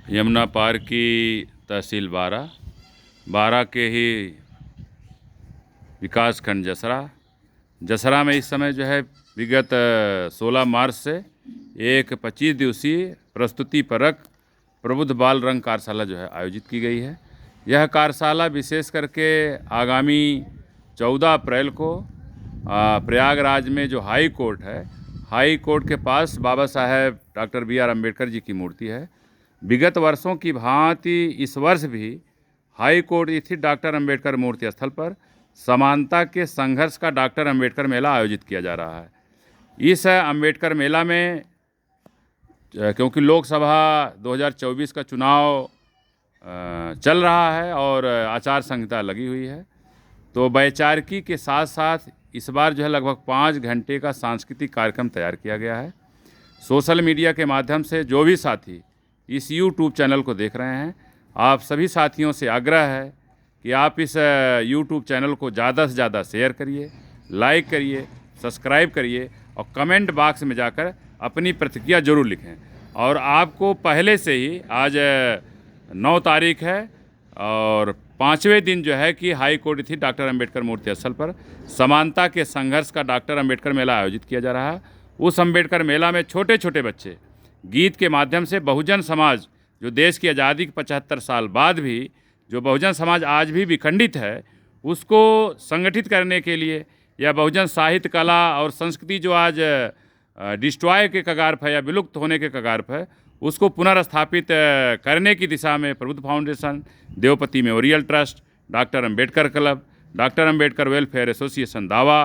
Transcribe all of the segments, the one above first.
यमुना पार की तहसील बारा के ही विकासखंड जसरा में इस समय जो है विगत 16 मार्च से एक 25 दिवसीय प्रस्तुति परक प्रबुद्ध बाल रंग कार्यशाला जो है आयोजित की गई है। यह कार्यशाला विशेष करके आगामी 14 अप्रैल को प्रयागराज में जो हाई कोर्ट के पास बाबा साहेब डॉक्टर B.R. अम्बेडकर जी की मूर्ति है। विगत वर्षों की भांति इस वर्ष भी हाई कोर्ट स्थित डॉक्टर अम्बेडकर मूर्ति स्थल पर समानता के संघर्ष का डॉक्टर अम्बेडकर मेला आयोजित किया जा रहा है। इस अम्बेडकर मेला में क्योंकि लोकसभा 2024 का चुनाव चल रहा है और आचार संहिता लगी हुई है, तो वैचारिकी के साथ साथ इस बार जो है लगभग 5 घंटे का सांस्कृतिक कार्यक्रम तैयार किया गया है। सोशल मीडिया के माध्यम से जो भी साथी इस यूट्यूब चैनल को देख रहे हैं, आप सभी साथियों से आग्रह है कि आप इस यूट्यूब चैनल को ज़्यादा से ज़्यादा शेयर करिए, लाइक करिए, सब्सक्राइब करिए और कमेंट बॉक्स में जाकर अपनी प्रतिक्रिया ज़रूर लिखें। और आपको पहले से ही आज 9 तारीख है और 5वें दिन जो है कि हाई कोर्ट स्थित डॉक्टर अम्बेडकर मूर्ति स्थल पर समानता के संघर्ष का डॉक्टर अम्बेडकर मेला आयोजित किया जा रहा है। उस अम्बेडकर मेला में छोटे छोटे बच्चे गीत के माध्यम से बहुजन समाज, जो देश की आज़ादी के 75 साल बाद भी जो बहुजन समाज आज भी विखंडित है, उसको संगठित करने के लिए या बहुजन साहित्य, कला और संस्कृति जो आज डिस्ट्रॉय के कगार पर या विलुप्त होने के कगार पर, उसको पुनर्स्थापित करने की दिशा में Prabuddha foundation, Devpati memorial trust, doctor Ambedkar club, doctor Ambedkar welfare association दावा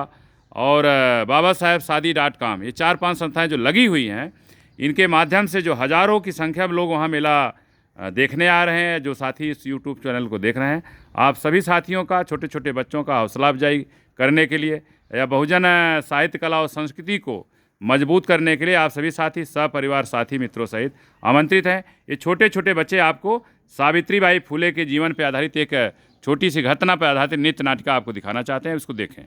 और बाबा साहेब शादी.com, ये 4-5 संस्थाएं जो लगी हुई हैं, इनके माध्यम से जो हज़ारों की संख्या में लोग वहाँ मेला देखने आ रहे हैं। जो साथी इस यूट्यूब चैनल को देख रहे हैं, आप सभी साथियों का, छोटे छोटे बच्चों का हौसला अफजाई करने के लिए या बहुजन साहित्य, कला और संस्कृति को मजबूत करने के लिए आप सभी साथी सपरिवार साथी मित्रों सहित आमंत्रित हैं। ये छोटे छोटे बच्चे आपको सावित्रीबाई फुले के जीवन पर आधारित एक छोटी सी घटना पर आधारित नृत्य नाटिका आपको दिखाना चाहते हैं, उसको देखें।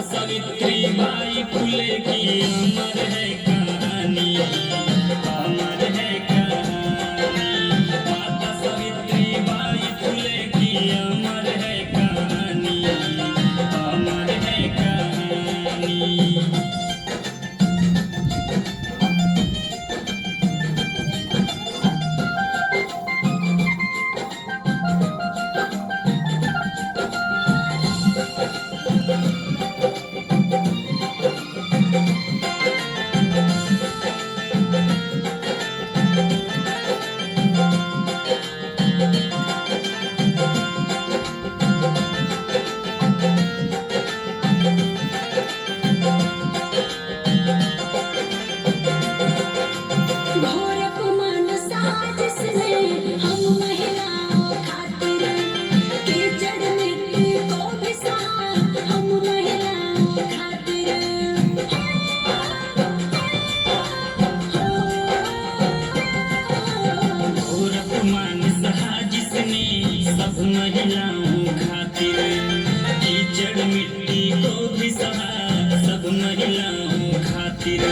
सावित्रीबाई फुले की अमर है कहानी, अमर है कहानी। माता सावित्रीबाई फुले की अमर है कहानी, अमर है कहानी। सब महिलाओं खातिर कीचड़ मिट्टी को भी सहा, सब महिलाओं खातिर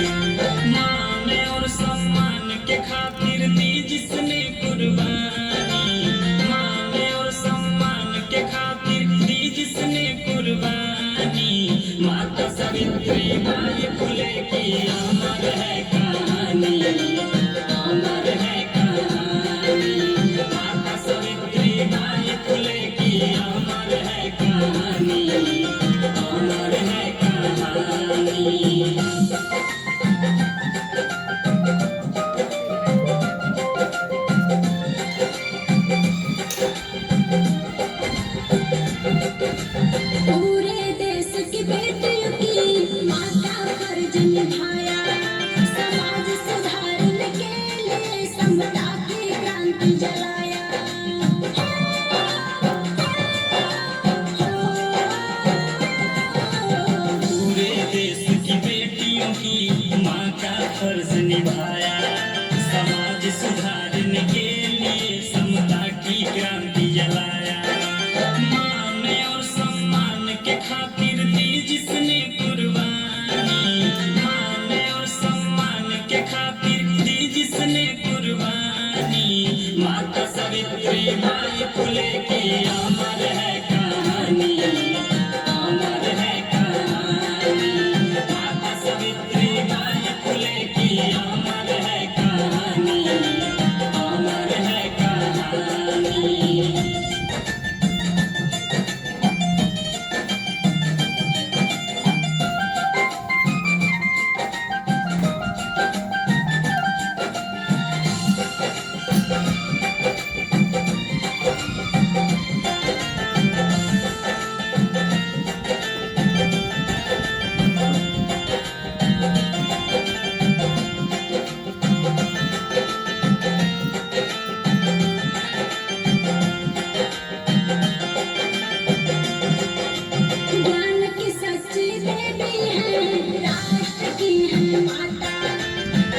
मान और सम्मान के खातिर दी जिसने कुर्बानी, मान और सम्मान के खातिर दी जिसने कुर्बानी। माता सावित्रीबाई फुले की अमर है कहानी, अमर है कहानी। माता सावित्रीबाई फुले जलाया। मान और सम्मान के खातिर दी जिसने कुर्बानी, मान और सम्मान के खातिर दी जिसने कुर्बानी। माता सावित्री बाई फुले की अमर है कहानी, अमर है कहानी। माता सावित्री बाई फुले की अमर है कहानी, अमर है कहानी। ज्ञान की सच्ची देवी है, राष्ट्र की है माता।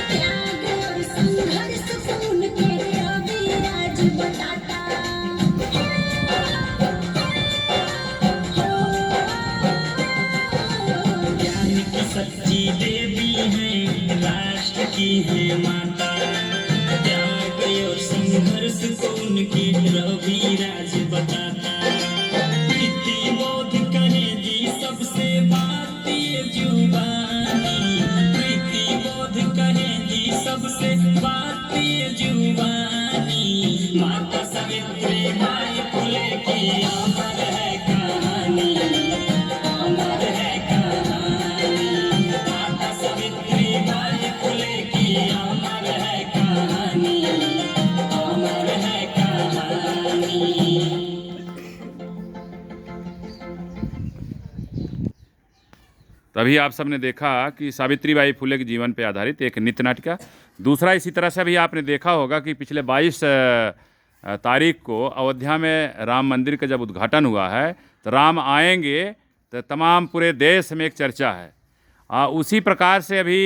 त्याग और संघर्ष को उनके अविराज बताता। ज्ञान की सच्ची देवी है, राष्ट्र की है माता। त्याग और संघर्ष को उनकी रविराज बताता। प्रीति बोध कहे जी सबसे बात ये जुबानी, प्रीति बोध कहे जी सबसे बात ये जुबानी। माता सावित्री बाई फुले की अमर है कहानी, अमर है कहानी। माता सावित्री बाई फुले की अमर है कहानी, अमर है कहानी। तभी आप सबने देखा कि सावित्रीबाई फुले के जीवन पर आधारित एक नृत्य नाटिका। दूसरा, इसी तरह से भी आपने देखा होगा कि पिछले 22 तारीख को अयोध्या में राम मंदिर का जब उद्घाटन हुआ है तो राम आएंगे तो तमाम पूरे देश में एक चर्चा है। उसी प्रकार से अभी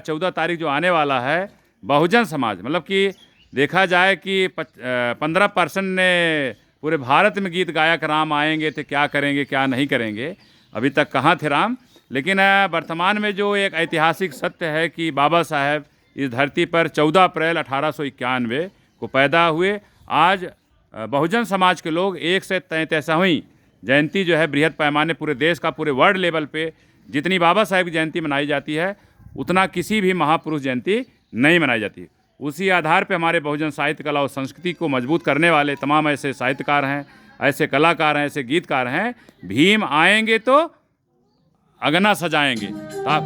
14 तारीख जो आने वाला है, बहुजन समाज, मतलब कि देखा जाए कि 15% ने पूरे भारत में गीत गाया कि राम आएंगे तो क्या करेंगे क्या नहीं करेंगे, अभी तक कहाँ थे राम। लेकिन वर्तमान में जो एक ऐतिहासिक सत्य है कि बाबा साहेब इस धरती पर 14 अप्रैल 1891 को पैदा हुए। आज बहुजन समाज के लोग 133वीं जयंती जो है बृहद पैमाने पूरे देश का, पूरे वर्ल्ड लेवल पे जितनी बाबा साहेब की जयंती मनाई जाती है उतना किसी भी महापुरुष जयंती नहीं मनाई जाती। उसी आधार पे हमारे बहुजन साहित्य कला और संस्कृति को मजबूत करने वाले तमाम ऐसे साहित्यकार हैं, ऐसे कलाकार हैं, ऐसे गीतकार हैं। भीम आएंगे तो अगना सजाएंगे। आप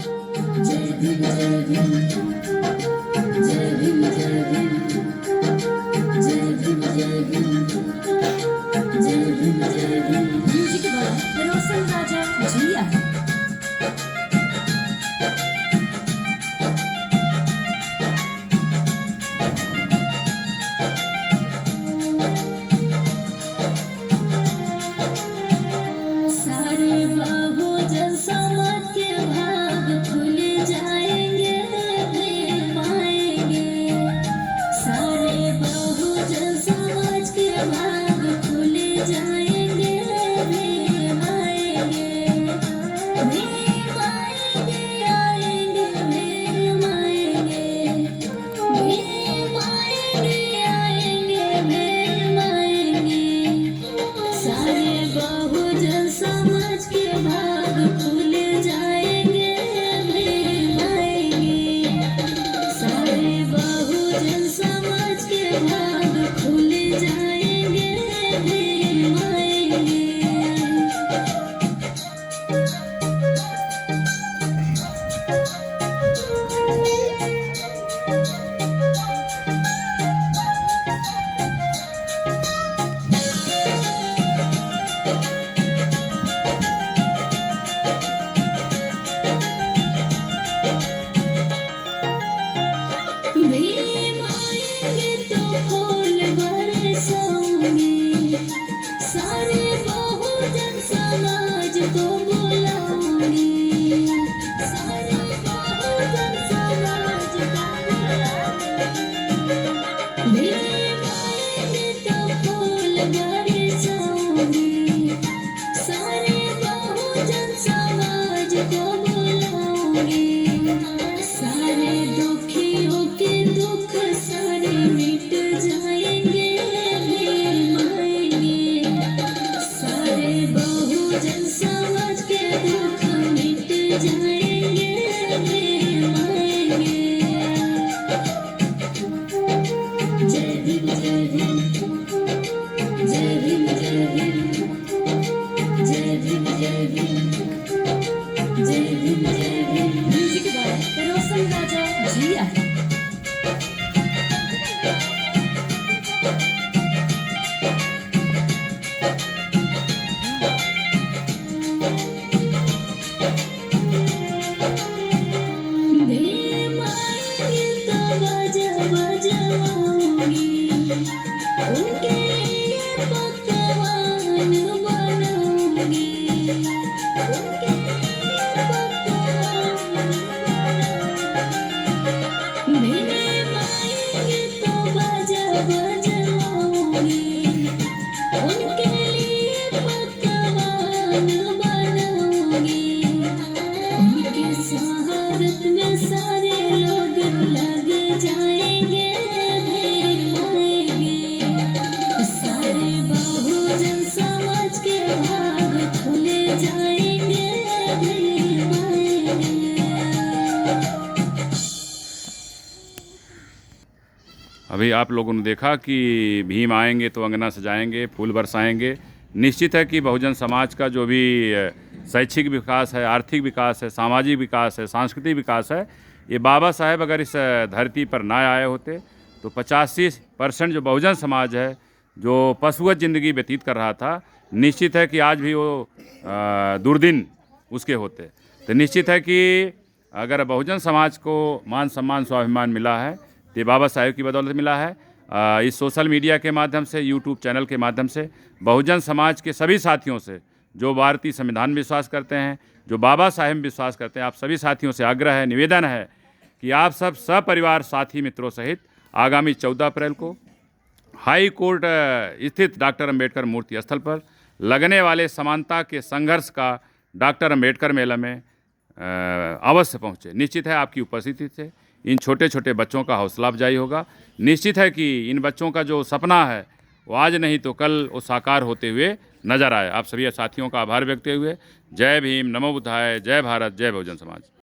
म्यूजिक बाय रोशन राजा जिया। सारे बहुजन समाज के भाग खुल जाएंगे, भीम आएंगे। सारे बहुजन समाज के भाग खुल जाएंगे, भीम आएंगे। भीम आएंगे, आएंगे, भीम आएंगे। भीम आएंगे, आएंगे, भीम आएंगे। सारे बहुजन समाज के भाग खुल जाएंगे, भीम आएंगे। सारे बहुजन समाज के भाग खुल जाएंगे, भीम आएंगे। भीम आएंगे तो फूल बरसाऊंगी, सारे बहुजन समाज को बुलाऊंगी। सारे बहुजन समाज को बुलाऊंगी। भीम आएंगे तो फूल बरसाऊंगी, आप लोगों ने देखा कि भीम आएंगे तो अंगना सजाएंगे, फूल बरसाएंगे। निश्चित है कि बहुजन समाज का जो भी शैक्षिक विकास है, आर्थिक विकास है, सामाजिक विकास है, सांस्कृतिक विकास है, ये बाबा साहेब अगर इस धरती पर ना आए होते तो 85% जो बहुजन समाज है, जो पशुवत ज़िंदगी व्यतीत कर रहा था, निश्चित है कि आज भी वो दुर्दिन उसके होते। तो निश्चित है कि अगर बहुजन समाज को मान सम्मान स्वाभिमान मिला है तो ये बाबा साहेब की बदौलत मिला है। इस सोशल मीडिया के माध्यम से, यूट्यूब चैनल के माध्यम से बहुजन समाज के सभी साथियों से जो भारतीय संविधान में विश्वास करते हैं, जो बाबा साहेब में विश्वास करते हैं, आप सभी साथियों से आग्रह है, निवेदन है कि आप सब सपरिवार साथी मित्रों सहित आगामी 14 अप्रैल को हाई कोर्ट स्थित डॉक्टर अंबेडकर मूर्ति स्थल पर लगने वाले समानता के संघर्ष का डॉक्टर अंबेडकर मेला में अवश्य पहुँचे। निश्चित है आपकी उपस्थिति से इन छोटे छोटे बच्चों का हौसला अफजाई होगा। निश्चित है कि इन बच्चों का जो सपना है वो आज नहीं तो कल वो साकार होते हुए नजर आए। आप सभी साथियों का आभार व्यक्त हुए। जय भीम, नमो बुद्धाय, जय भारत, जय बहुजन समाज।